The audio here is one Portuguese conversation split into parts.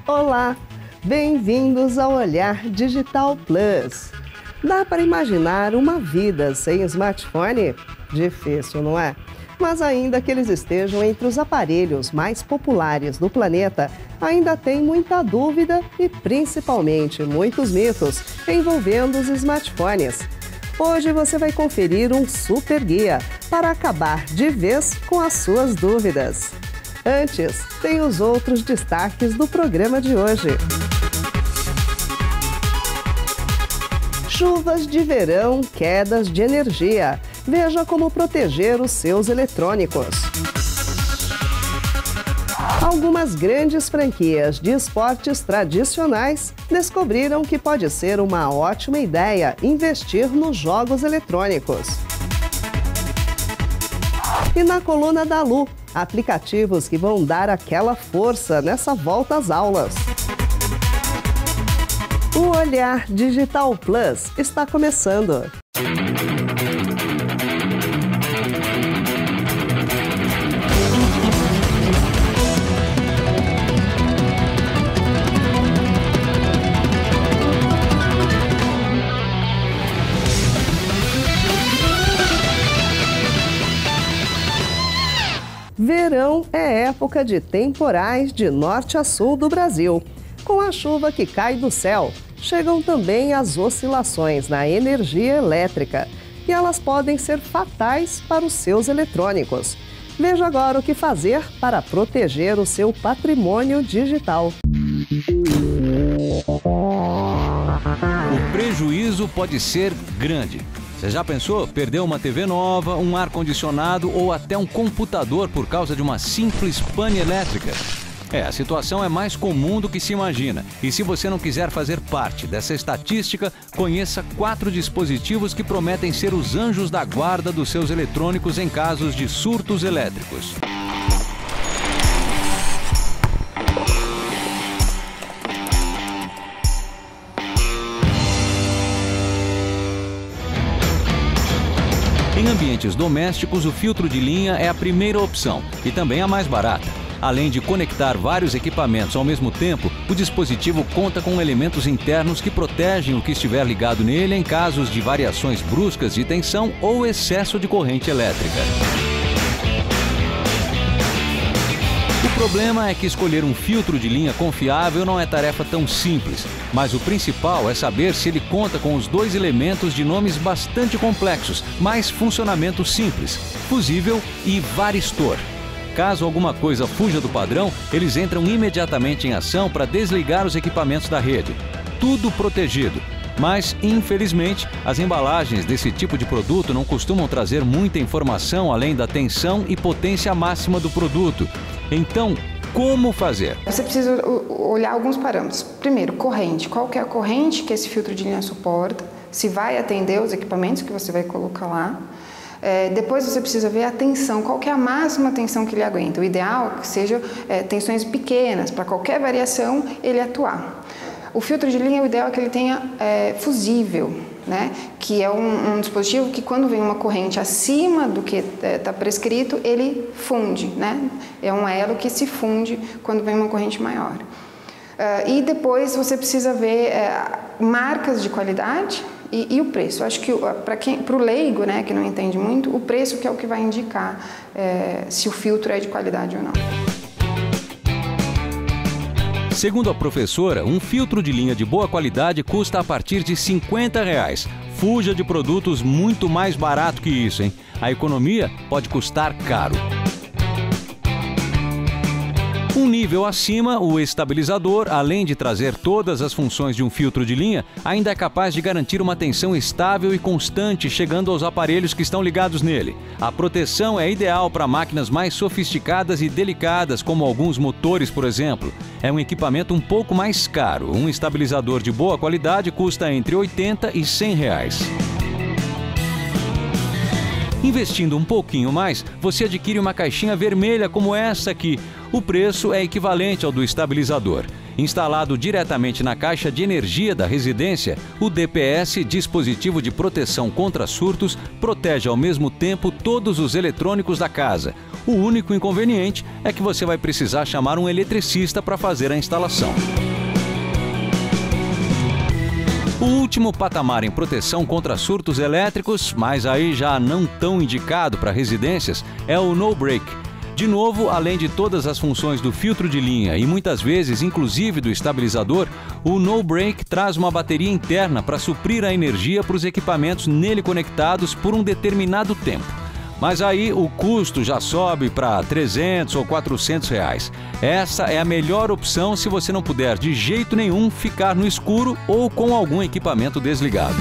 Olá, bem-vindos ao Olhar Digital Plus. Dá para imaginar uma vida sem smartphone? Difícil, não é? Mas ainda que eles estejam entre os aparelhos mais populares do planeta, ainda tem muita dúvida e principalmente muitos mitos envolvendo os smartphones. Hoje você vai conferir um super guia para acabar de vez com as suas dúvidas. Antes, tem os outros destaques do programa de hoje. Chuvas de verão, quedas de energia. Veja como proteger os seus eletrônicos. Algumas grandes franquias de esportes tradicionais descobriram que pode ser uma ótima ideia investir nos jogos eletrônicos. E na coluna da Lu, aplicativos que vão dar aquela força nessa volta às aulas. O Olhar Digital Plus está começando. Verão é época de temporais de norte a sul do Brasil. Com a chuva que cai do céu, chegam também as oscilações na energia elétrica e elas podem ser fatais para os seus eletrônicos. Veja agora o que fazer para proteger o seu patrimônio digital. O prejuízo pode ser grande. Você já pensou? Perder uma TV nova, um ar-condicionado ou até um computador por causa de uma simples pane elétrica? A situação é mais comum do que se imagina. E se você não quiser fazer parte dessa estatística, conheça 4 dispositivos que prometem ser os anjos da guarda dos seus eletrônicos em casos de surtos elétricos. Em ambientes domésticos, o filtro de linha é a primeira opção e também a mais barata. Além de conectar vários equipamentos ao mesmo tempo, o dispositivo conta com elementos internos que protegem o que estiver ligado nele em casos de variações bruscas de tensão ou excesso de corrente elétrica. O problema é que escolher um filtro de linha confiável não é tarefa tão simples, mas o principal é saber se ele conta com os 2 elementos de nomes bastante complexos, mas funcionamento simples: fusível e varistor. Caso alguma coisa fuja do padrão, eles entram imediatamente em ação para desligar os equipamentos da rede. Tudo protegido. Mas, infelizmente, as embalagens desse tipo de produto não costumam trazer muita informação além da tensão e potência máxima do produto. Então, como fazer? Você precisa olhar alguns parâmetros. Primeiro, corrente. Qual que é a corrente que esse filtro de linha suporta? Se vai atender os equipamentos que você vai colocar lá. Depois você precisa ver a tensão, qual que é a máxima tensão que ele aguenta. O ideal é que sejam tensões pequenas, para qualquer variação ele atuar. O filtro de linha, o ideal é que ele tenha fusível, né? Que é um dispositivo que quando vem uma corrente acima do que está prescrito, ele funde, né? É um elo que se funde quando vem uma corrente maior. E depois você precisa ver marcas de qualidade e o preço. Acho que para o leigo, né, que não entende muito, o preço que é o que vai indicar se o filtro é de qualidade ou não. Segundo a professora, um filtro de linha de boa qualidade custa a partir de R$ 50. Fuja de produtos muito mais barato que isso, hein? A economia pode custar caro. Um nível acima, o estabilizador, além de trazer todas as funções de um filtro de linha, ainda é capaz de garantir uma tensão estável e constante chegando aos aparelhos que estão ligados nele. A proteção é ideal para máquinas mais sofisticadas e delicadas, como alguns motores, por exemplo. É um equipamento um pouco mais caro. Um estabilizador de boa qualidade custa entre R$ 80 e R$ 100. Investindo um pouquinho mais, você adquire uma caixinha vermelha como essa aqui. O preço é equivalente ao do estabilizador. Instalado diretamente na caixa de energia da residência, o DPS, dispositivo de proteção contra surtos, protege ao mesmo tempo todos os eletrônicos da casa. O único inconveniente é que você vai precisar chamar um eletricista para fazer a instalação. O último patamar em proteção contra surtos elétricos, mas aí já não tão indicado para residências, é o No Break. De novo, além de todas as funções do filtro de linha e muitas vezes inclusive do estabilizador, o No Break traz uma bateria interna para suprir a energia para os equipamentos nele conectados por um determinado tempo. Mas aí o custo já sobe para R$300 ou R$400. Essa é a melhor opção se você não puder de jeito nenhum ficar no escuro ou com algum equipamento desligado.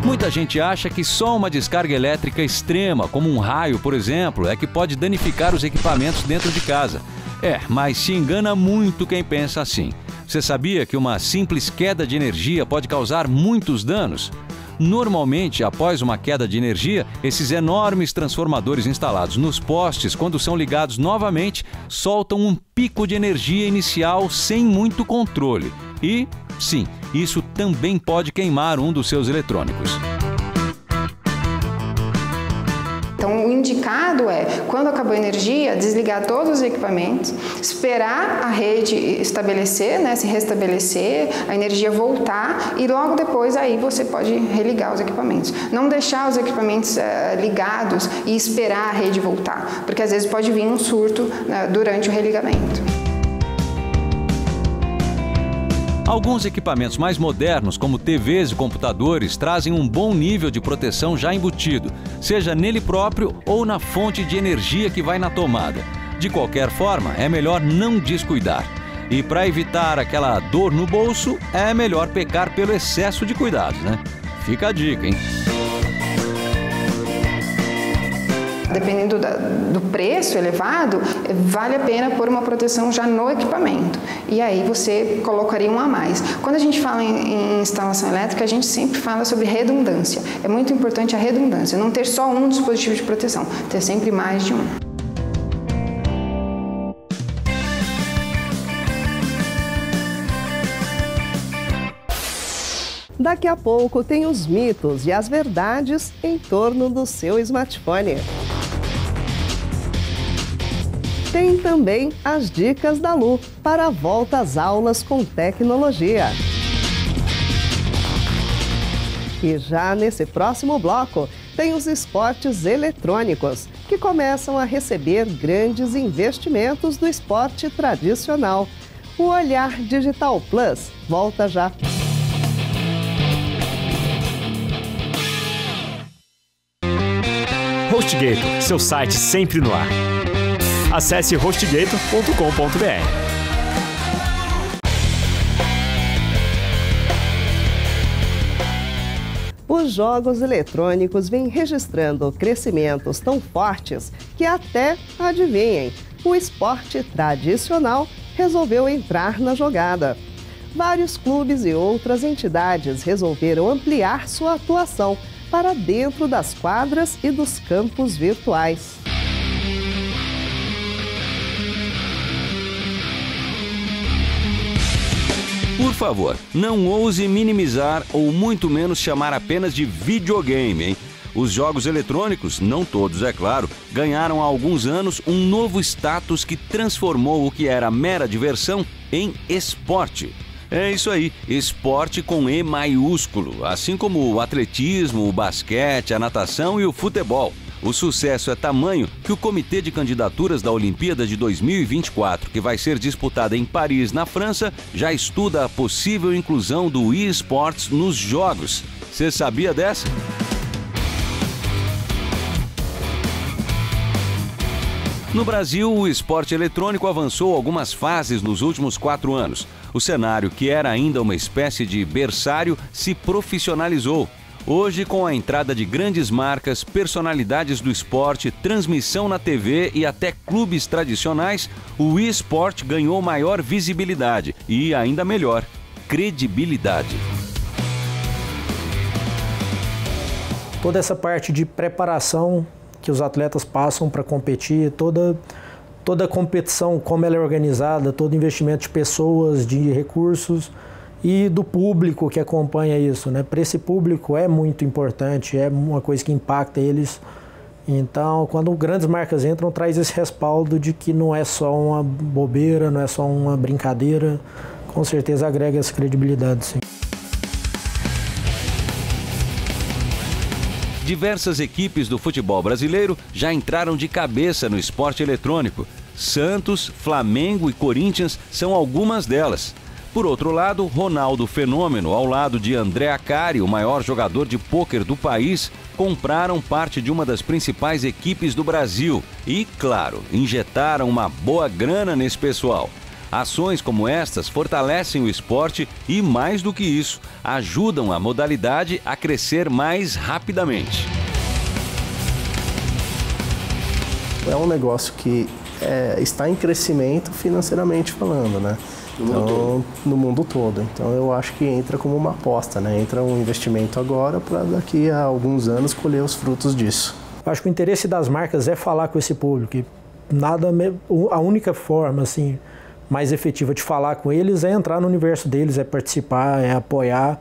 Muita gente acha que só uma descarga elétrica extrema, como um raio, por exemplo, é que pode danificar os equipamentos dentro de casa. Mas se engana muito quem pensa assim. Você sabia que uma simples queda de energia pode causar muitos danos? Normalmente, após uma queda de energia, esses enormes transformadores instalados nos postes, quando são ligados novamente, soltam um pico de energia inicial sem muito controle. E, sim, isso também pode queimar um dos seus eletrônicos. Então, o indicado é, quando acabou a energia, desligar todos os equipamentos, esperar a rede estabelecer, se restabelecer, a energia voltar e logo depois aí você pode religar os equipamentos. Não deixar os equipamentos ligados e esperar a rede voltar, porque às vezes pode vir um surto durante o religamento. Alguns equipamentos mais modernos, como TVs e computadores, trazem um bom nível de proteção já embutido, seja nele próprio ou na fonte de energia que vai na tomada. De qualquer forma, é melhor não descuidar. E para evitar aquela dor no bolso, é melhor pecar pelo excesso de cuidados, né? Fica a dica, hein? Dependendo do preço elevado, vale a pena pôr uma proteção já no equipamento. E aí você colocaria um a mais. Quando a gente fala em instalação elétrica, a gente sempre fala sobre redundância. É muito importante a redundância, não ter só um dispositivo de proteção, ter sempre mais de um. Daqui a pouco tem os mitos e as verdades em torno do seu smartphone. Tem também as dicas da Lu para a volta às aulas com tecnologia. E já nesse próximo bloco, tem os esportes eletrônicos, que começam a receber grandes investimentos do esporte tradicional. O Olhar Digital Plus volta já. HostGator, seu site sempre no ar. Acesse hostgator.com.br. Os jogos eletrônicos vêm registrando crescimentos tão fortes que até, adivinhem, o esporte tradicional resolveu entrar na jogada. Vários clubes e outras entidades resolveram ampliar sua atuação para dentro das quadras e dos campos virtuais. Por favor, não ouse minimizar ou muito menos chamar apenas de videogame, hein? Os jogos eletrônicos, não todos é claro, ganharam há alguns anos um novo status que transformou o que era mera diversão em esporte. É isso aí, esporte com E maiúsculo, assim como o atletismo, o basquete, a natação e o futebol. O sucesso é tamanho que o Comitê de Candidaturas da Olimpíada de 2024, que vai ser disputada em Paris, na França, já estuda a possível inclusão do eSports nos jogos. Você sabia dessa? No Brasil, o esporte eletrônico avançou algumas fases nos últimos 4 anos. O cenário, que era ainda uma espécie de berçário, se profissionalizou. Hoje, com a entrada de grandes marcas, personalidades do esporte, transmissão na TV e até clubes tradicionais, o eSport ganhou maior visibilidade e, ainda melhor, credibilidade. Toda essa parte de preparação que os atletas passam para competir, todo toda a competição, como ela é organizada, todo investimento de pessoas, de recursos e do público que acompanha isso, né? Para esse público é muito importante, é uma coisa que impacta eles. Então, quando grandes marcas entram, traz esse respaldo de que não é só uma bobeira, não é só uma brincadeira. Com certeza agrega essa credibilidade, sim. Diversas equipes do futebol brasileiro já entraram de cabeça no esporte eletrônico. Santos, Flamengo e Corinthians são algumas delas. Por outro lado, Ronaldo Fenômeno, ao lado de André Acari, o maior jogador de pôquer do país, compraram parte de uma das principais equipes do Brasil e, claro, injetaram uma boa grana nesse pessoal. Ações como estas fortalecem o esporte e, mais do que isso, ajudam a modalidade a crescer mais rapidamente. É um negócio que está em crescimento financeiramente falando, né? Então, no mundo todo. Então eu acho que entra como uma aposta, né? Entra um investimento agora para daqui a alguns anos colher os frutos disso. Eu acho que o interesse das marcas é falar com esse público. A única forma assim, mais efetiva de falar com eles é entrar no universo deles, é participar, é apoiar.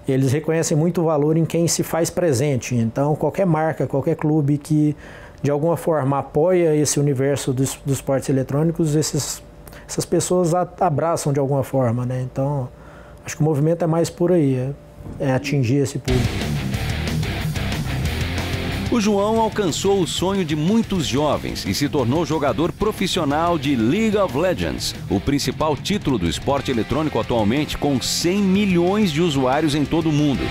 Eles reconhecem muito o valor em quem se faz presente. Então qualquer marca, qualquer clube que de alguma forma apoia esse universo dos esportes eletrônicos, essas pessoas abraçam de alguma forma, né? Então, acho que o movimento é mais por aí, é atingir esse público. O João alcançou o sonho de muitos jovens e se tornou jogador profissional de League of Legends, o principal título do esporte eletrônico atualmente, com 100 milhões de usuários em todo o mundo.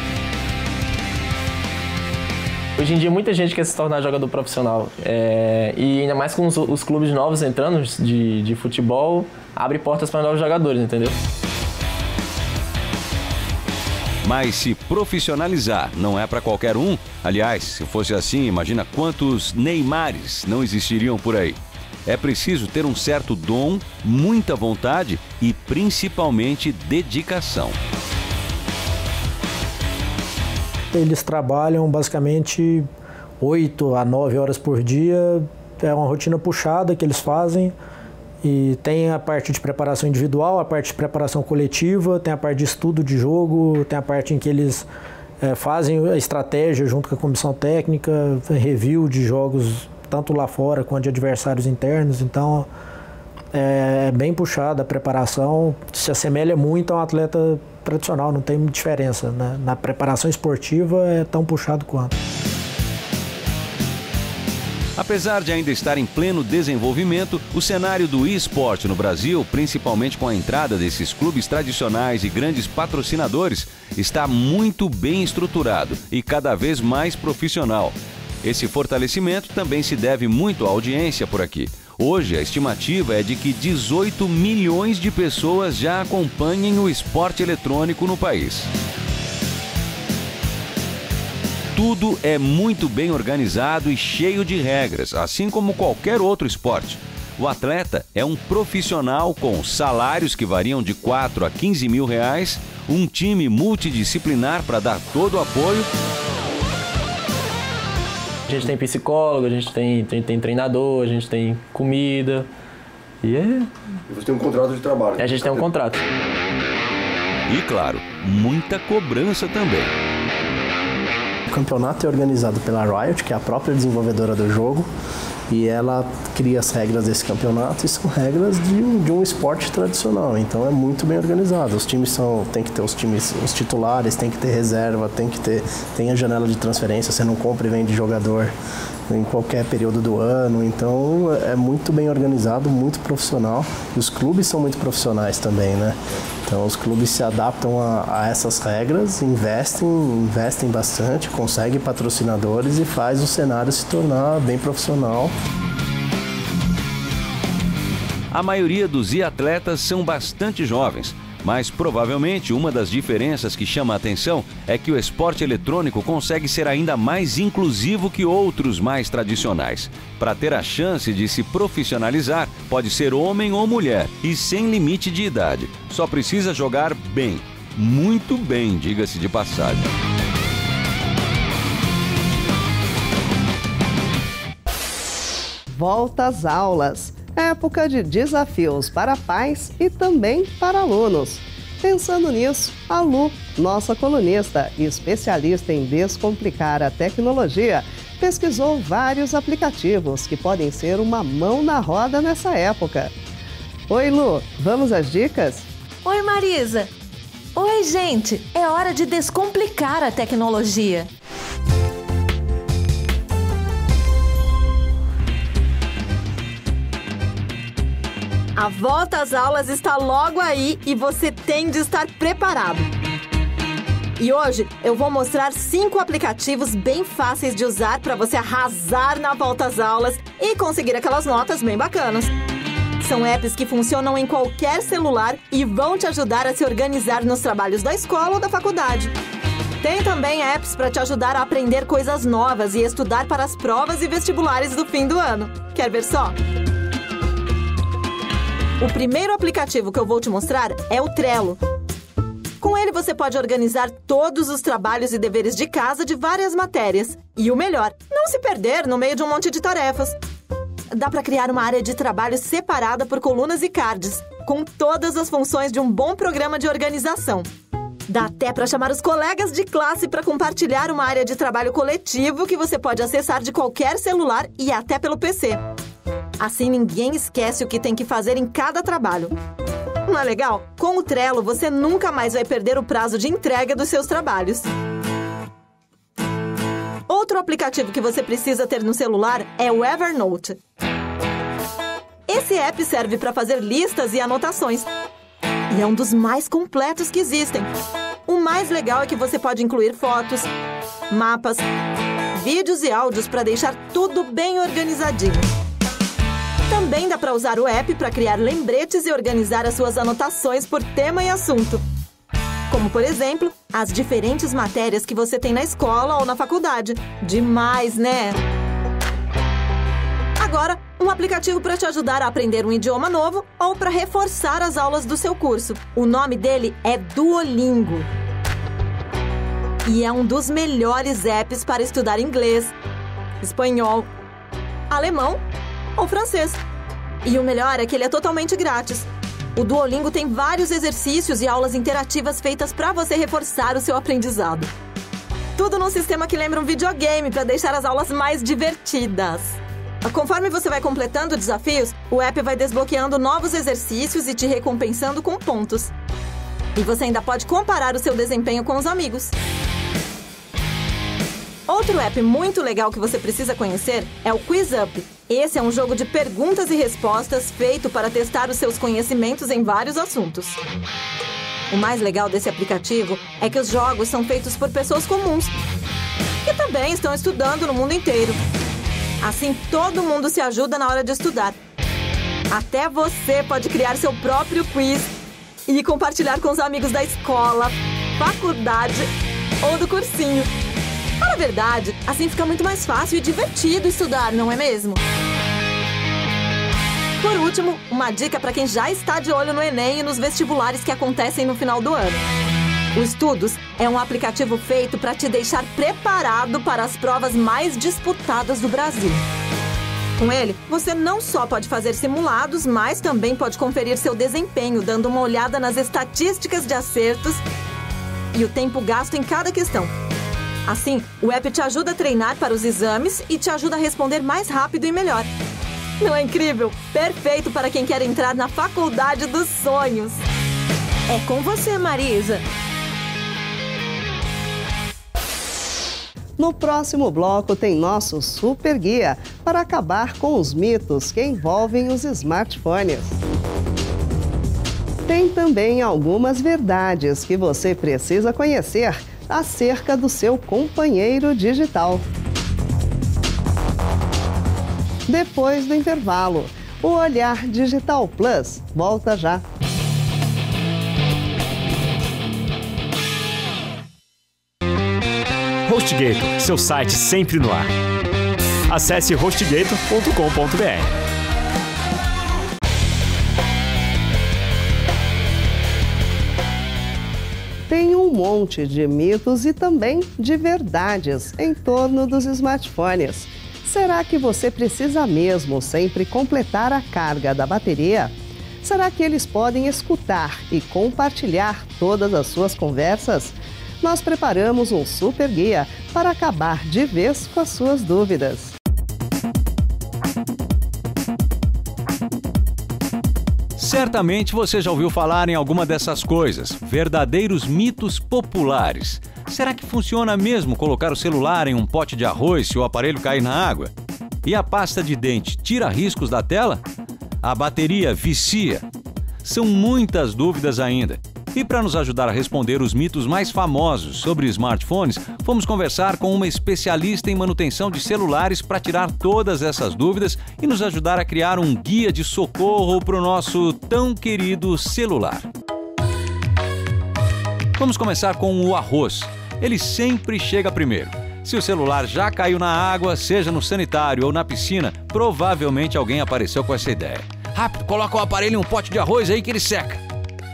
Hoje em dia muita gente quer se tornar jogador profissional e ainda mais com os clubes novos entrando de futebol, abre portas para novos jogadores, entendeu? Mas se profissionalizar não é para qualquer um, aliás, se fosse assim, imagina quantos Neymares não existiriam por aí. É preciso ter um certo dom, muita vontade e principalmente dedicação. Eles trabalham basicamente 8 a 9 horas por dia, é uma rotina puxada que eles fazem e tem a parte de preparação individual, a parte de preparação coletiva, tem a parte de estudo de jogo, tem a parte em que eles fazem a estratégia junto com a comissão técnica, review de jogos tanto lá fora quanto de adversários internos, então é bem puxada a preparação, se assemelha muito a um atleta tradicional, não tem diferença, né? Na preparação esportiva é tão puxado quanto. Apesar de ainda estar em pleno desenvolvimento, o cenário do eSport no Brasil, principalmente com a entrada desses clubes tradicionais e grandes patrocinadores, está muito bem estruturado e cada vez mais profissional. Esse fortalecimento também se deve muito à audiência por aqui. Hoje, a estimativa é de que 18 milhões de pessoas já acompanhem o esporte eletrônico no país. Tudo é muito bem organizado e cheio de regras, assim como qualquer outro esporte. O atleta é um profissional com salários que variam de 4 a 15 mil reais, um time multidisciplinar para dar todo o apoio. A gente tem psicólogo, a gente tem treinador, a gente tem comida. E você tem um contrato de trabalho. A gente tem um contrato. E, claro, muita cobrança também. O campeonato é organizado pela Riot, que é a própria desenvolvedora do jogo, e ela cria as regras desse campeonato e são regras de um esporte tradicional, então é muito bem organizado. Os times tem que ter os titulares, tem que ter reserva, tem a janela de transferência, você não compra e vende jogador em qualquer período do ano, então é muito bem organizado, muito profissional, e os clubes são muito profissionais também, né? Então os clubes se adaptam a essas regras, investem bastante, conseguem patrocinadores e faz o cenário se tornar bem profissional. A maioria dos e-atletas são bastante jovens, mas provavelmente uma das diferenças que chama a atenção é que o esporte eletrônico consegue ser ainda mais inclusivo que outros mais tradicionais. Para ter a chance de se profissionalizar, pode ser homem ou mulher e sem limite de idade. Só precisa jogar bem, muito bem, diga-se de passagem. Volta às aulas. Época de desafios para pais e também para alunos. Pensando nisso, a Lu, nossa colunista e especialista em descomplicar a tecnologia, pesquisou vários aplicativos que podem ser uma mão na roda nessa época. Oi, Lu, vamos às dicas? Oi, Marisa. Oi, gente. É hora de descomplicar a tecnologia. A volta às aulas está logo aí e você tem de estar preparado. E hoje eu vou mostrar 5 aplicativos bem fáceis de usar para você arrasar na volta às aulas e conseguir aquelas notas bem bacanas. São apps que funcionam em qualquer celular e vão te ajudar a se organizar nos trabalhos da escola ou da faculdade. Tem também apps para te ajudar a aprender coisas novas e estudar para as provas e vestibulares do fim do ano. Quer ver só? O primeiro aplicativo que eu vou te mostrar é o Trello. Com ele você pode organizar todos os trabalhos e deveres de casa de várias matérias. E o melhor, não se perder no meio de um monte de tarefas. Dá para criar uma área de trabalho separada por colunas e cards, com todas as funções de um bom programa de organização. Dá até para chamar os colegas de classe para compartilhar uma área de trabalho coletivo que você pode acessar de qualquer celular e até pelo PC. Assim ninguém esquece o que tem que fazer em cada trabalho. Não é legal? Com o Trello, você nunca mais vai perder o prazo de entrega dos seus trabalhos. Outro aplicativo que você precisa ter no celular é o Evernote. Esse app serve para fazer listas e anotações. E é um dos mais completos que existem. O mais legal é que você pode incluir fotos, mapas, vídeos e áudios para deixar tudo bem organizadinho. Também dá para usar o app para criar lembretes e organizar as suas anotações por tema e assunto. Como, por exemplo, as diferentes matérias que você tem na escola ou na faculdade. Demais, né? Agora, um aplicativo para te ajudar a aprender um idioma novo ou para reforçar as aulas do seu curso. O nome dele é Duolingo. E é um dos melhores apps para estudar inglês, espanhol, alemão ou francês. E o melhor é que ele é totalmente grátis. O Duolingo tem vários exercícios e aulas interativas feitas para você reforçar o seu aprendizado. Tudo num sistema que lembra um videogame para deixar as aulas mais divertidas. Conforme você vai completando desafios, o app vai desbloqueando novos exercícios e te recompensando com pontos. E você ainda pode comparar o seu desempenho com os amigos. Outro app muito legal que você precisa conhecer é o QuizUp. Esse é um jogo de perguntas e respostas feito para testar os seus conhecimentos em vários assuntos. O mais legal desse aplicativo é que os jogos são feitos por pessoas comuns, que também estão estudando no mundo inteiro. Assim, todo mundo se ajuda na hora de estudar. Até você pode criar seu próprio quiz e compartilhar com os amigos da escola, faculdade ou do cursinho. Fala a verdade, assim fica muito mais fácil e divertido estudar, não é mesmo? Por último, uma dica para quem já está de olho no Enem e nos vestibulares que acontecem no final do ano. O Estudos é um aplicativo feito para te deixar preparado para as provas mais disputadas do Brasil. Com ele, você não só pode fazer simulados, mas também pode conferir seu desempenho, dando uma olhada nas estatísticas de acertos e o tempo gasto em cada questão. Assim, o app te ajuda a treinar para os exames e te ajuda a responder mais rápido e melhor. Não é incrível? Perfeito para quem quer entrar na faculdade dos sonhos. É com você, Marisa. No próximo bloco tem nosso super guia para acabar com os mitos que envolvem os smartphones. Tem também algumas verdades que você precisa conhecer acerca do seu companheiro digital. Depois do intervalo, o Olhar Digital Plus volta já. HostGator, seu site sempre no ar. Acesse hostgator.com.br. Tem um monte de mitos e também de verdades em torno dos smartphones. será que você precisa mesmo sempre completar a carga da bateria? Será que eles podem escutar e compartilhar todas as suas conversas? Nós preparamos um super guia para acabar de vez com as suas dúvidas. Certamente você já ouviu falar em alguma dessas coisas, verdadeiros mitos populares. Será que funciona mesmo colocar o celular em um pote de arroz se o aparelho cair na água? E a pasta de dente tira riscos da tela? A bateria vicia? São muitas dúvidas ainda. E para nos ajudar a responder os mitos mais famosos sobre smartphones, fomos conversar com uma especialista em manutenção de celulares para tirar todas essas dúvidas e nos ajudar a criar um guia de socorro para o nosso tão querido celular. Vamos começar com o arroz. Ele sempre chega primeiro. Se o celular já caiu na água, seja no sanitário ou na piscina, provavelmente alguém apareceu com essa ideia. Rápido, coloca o aparelho em um pote de arroz aí que ele seca.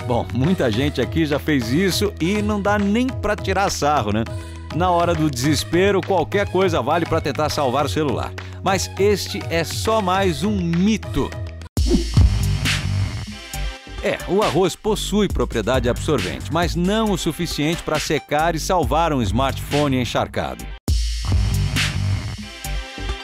Bom, muita gente aqui já fez isso e não dá nem para tirar sarro, né? Na hora do desespero, qualquer coisa vale para tentar salvar o celular. Mas este é só mais um mito. O arroz possui propriedade absorvente, mas não o suficiente para secar e salvar um smartphone encharcado.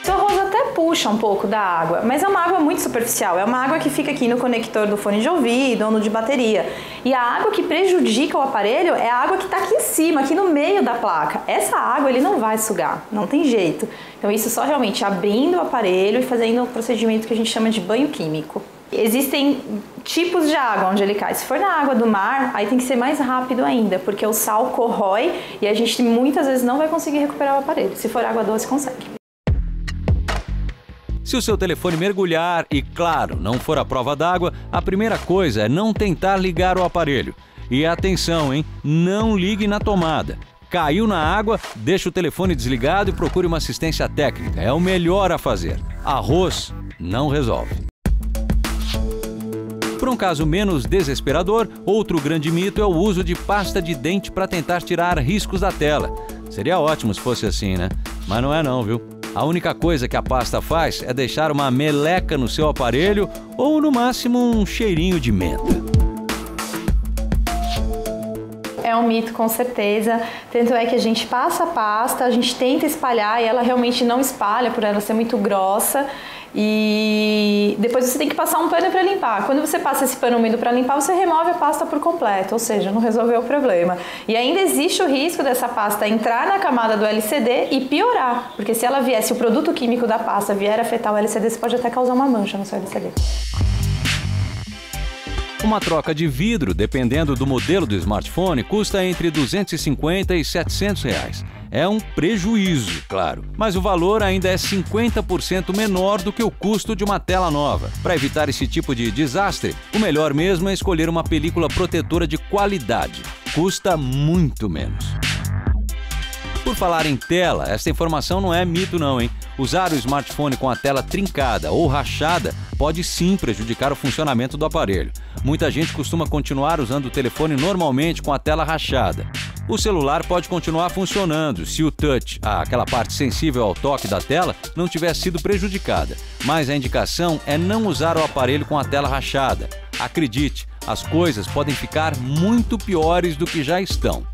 O arroz até puxa um pouco da água, mas é uma água muito superficial. É uma água que fica aqui no conector do fone de ouvido ou no de bateria. E a água que prejudica o aparelho é a água que está aqui em cima, aqui no meio da placa. Essa água ele não vai sugar, não tem jeito. Então isso só realmente abrindo o aparelho e fazendo um procedimento que a gente chama de banho químico. Existem tipos de água onde ele cai. Se for na água do mar, aí tem que ser mais rápido ainda, porque o sal corrói e a gente muitas vezes não vai conseguir recuperar o aparelho. Se for água doce, consegue. Se o seu telefone mergulhar e, claro, não for à prova d'água, a primeira coisa é não tentar ligar o aparelho. E atenção, hein? Não ligue na tomada. Caiu na água, deixe o telefone desligado e procure uma assistência técnica. É o melhor a fazer. Arroz não resolve. Por um caso menos desesperador, outro grande mito é o uso de pasta de dente para tentar tirar riscos da tela. Seria ótimo se fosse assim, né? Mas não é não, viu? A única coisa que a pasta faz é deixar uma meleca no seu aparelho ou, no máximo, um cheirinho de menta. É um mito, com certeza. Tanto é que a gente passa a pasta, a gente tenta espalhar e ela realmente não espalha por ela ser muito grossa. E depois você tem que passar um pano para limpar. Quando você passa esse pano úmido para limpar, você remove a pasta por completo, ou seja, não resolveu o problema. E ainda existe o risco dessa pasta entrar na camada do LCD e piorar, porque se ela viesse, o produto químico da pasta vier afetar o LCD, você pode até causar uma mancha no seu LCD. Uma troca de vidro, dependendo do modelo do smartphone, custa entre R$ 250 e R$ 700. É um prejuízo, claro, mas o valor ainda é 50% menor do que o custo de uma tela nova. Para evitar esse tipo de desastre, o melhor mesmo é escolher uma película protetora de qualidade. Custa muito menos. Por falar em tela, essa informação não é mito não, hein? Usar o smartphone com a tela trincada ou rachada pode sim prejudicar o funcionamento do aparelho. Muita gente costuma continuar usando o telefone normalmente com a tela rachada. O celular pode continuar funcionando se o touch, aquela parte sensível ao toque da tela, não tiver sido prejudicada. Mas a indicação é não usar o aparelho com a tela rachada. Acredite, as coisas podem ficar muito piores do que já estão.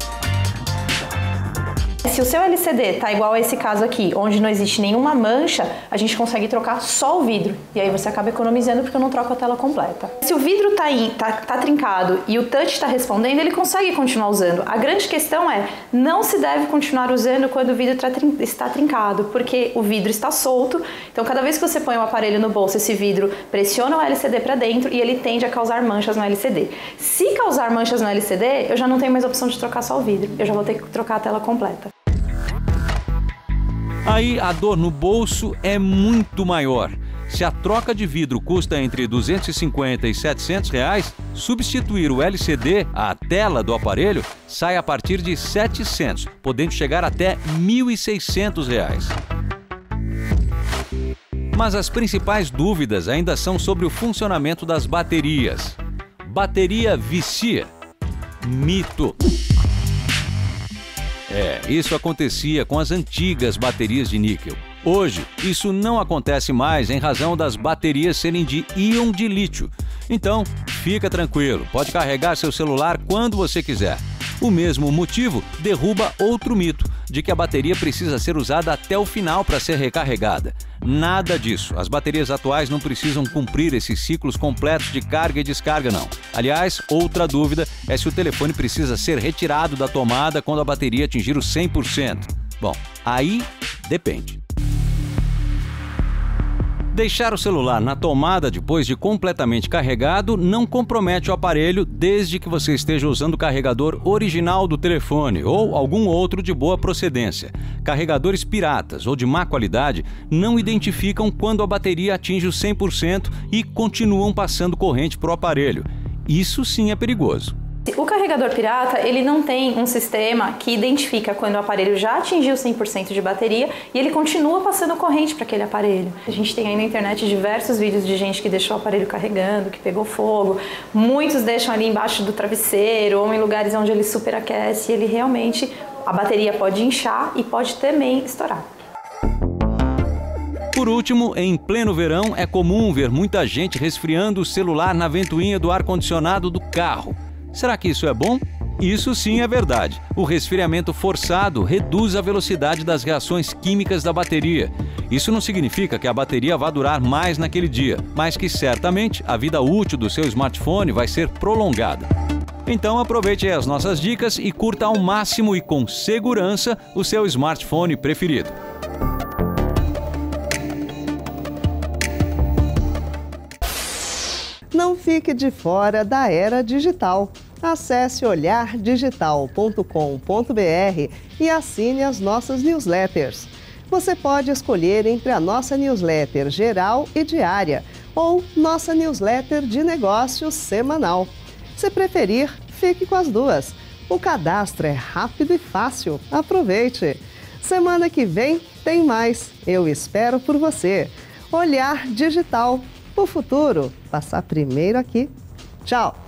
Se o seu LCD está igual a esse caso aqui, onde não existe nenhuma mancha, a gente consegue trocar só o vidro. E aí você acaba economizando porque eu não troco a tela completa. Se o vidro tá trincado e o touch está respondendo, ele consegue continuar usando. A grande questão é, não se deve continuar usando quando o vidro está trincado, porque o vidro está solto. Então cada vez que você põe o aparelho no bolso, esse vidro pressiona o LCD para dentro e ele tende a causar manchas no LCD. Se causar manchas no LCD, eu já não tenho mais opção de trocar só o vidro. Eu já vou ter que trocar a tela completa. Aí a dor no bolso é muito maior. Se a troca de vidro custa entre R$ 250 e R$ 700, substituir o LCD, a tela do aparelho, sai a partir de R$ 700, podendo chegar até R$ 1.600. Mas as principais dúvidas ainda são sobre o funcionamento das baterias. Bateria vicia? Mito. Isso acontecia com as antigas baterias de níquel. Hoje, isso não acontece mais em razão das baterias serem de íon de lítio. Então, fica tranquilo, pode carregar seu celular quando você quiser. O mesmo motivo derruba outro mito, de que a bateria precisa ser usada até o final para ser recarregada. Nada disso. As baterias atuais não precisam cumprir esses ciclos completos de carga e descarga, não. Aliás, outra dúvida é se o telefone precisa ser retirado da tomada quando a bateria atingir os 100%. Bom, aí depende. Deixar o celular na tomada depois de completamente carregado não compromete o aparelho desde que você esteja usando o carregador original do telefone ou algum outro de boa procedência. Carregadores piratas ou de má qualidade não identificam quando a bateria atinge os 100% e continuam passando corrente para o aparelho. Isso sim é perigoso. O carregador pirata, ele não tem um sistema que identifica quando o aparelho já atingiu 100% de bateria e ele continua passando corrente para aquele aparelho. A gente tem aí na internet diversos vídeos de gente que deixou o aparelho carregando, que pegou fogo. Muitos deixam ali embaixo do travesseiro ou em lugares onde ele superaquece e ele realmente, a bateria pode inchar e pode também estourar. Por último, em pleno verão, é comum ver muita gente resfriando o celular na ventoinha do ar-condicionado do carro. Será que isso é bom? Isso sim é verdade. O resfriamento forçado reduz a velocidade das reações químicas da bateria. Isso não significa que a bateria vá durar mais naquele dia, mas que certamente a vida útil do seu smartphone vai ser prolongada. Então aproveite as nossas dicas e curta ao máximo e com segurança o seu smartphone preferido. Não fique de fora da era digital. Acesse olhardigital.com.br e assine as nossas newsletters. Você pode escolher entre a nossa newsletter geral e diária ou nossa newsletter de negócios semanal. Se preferir, fique com as duas. O cadastro é rápido e fácil. Aproveite! Semana que vem tem mais. Eu espero por você. Olhar Digital. O futuro passa primeiro aqui. Tchau!